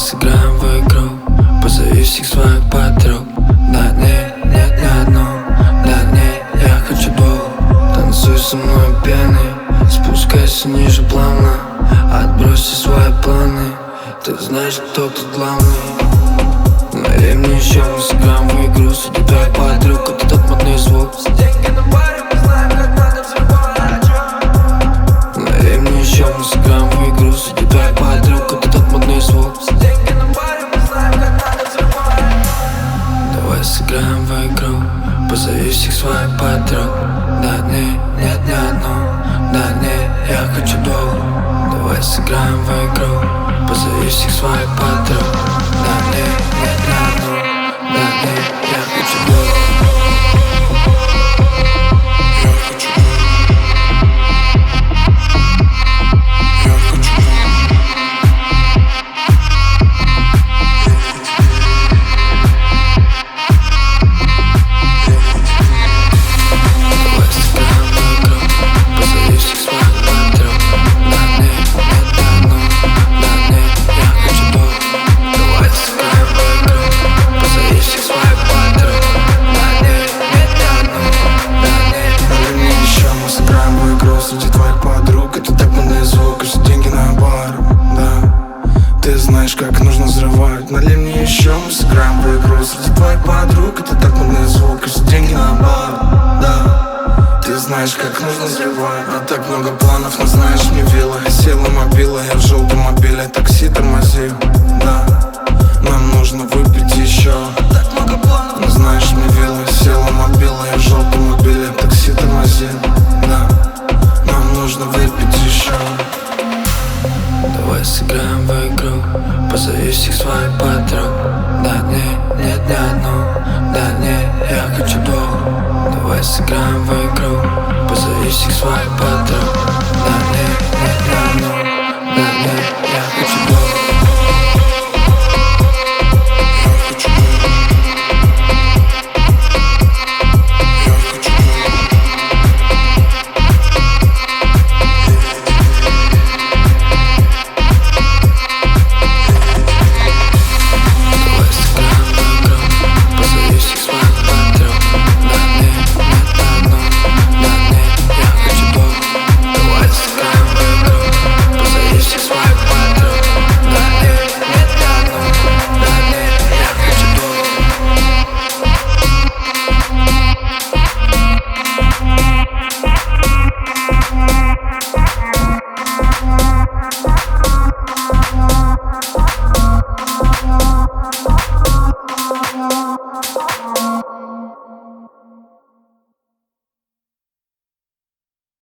сыграем в игру, позови всех своих подруг. Да нет, нет ни одну, да нет, я хочу двух. Танцуй со мной пьяный, спускайся ниже плавно, отбрось все свои планы, ты знаешь, кто тут главный. Налей мне еще, мы сыграем в игру, среди твоих подруг, это тот модный звук. Налей мне еще, мы сыграем в игру, среди твоих подруг, это тот модный звук. Давай сыграем в игру, позови всех своих подруг. Да нет, нет ни одну, да нет, я хочу двух. Давай сыграем в игру, позови всех своих подруг. Да нет, нет ни одну, да нет, я хочу двух. Как нужно взрывать. Налей мне еще, мы сыграем в игру. Среди твоих подруг это так модный звук. И все деньги на бар, да. Ты знаешь, как нужно взрывать. А так много планов, но знаешь, мне вилла. Я села мобила, я в желтом мобиле. Такси тормозил, да. Нам нужно выпить еще. Так много планов, но знаешь, мне вилла. Я села мобила, я в желтом мобиле. Такси тормозил, да. Нам нужно выпить еще. Давай сыграем в игру, позови всех своих подруг.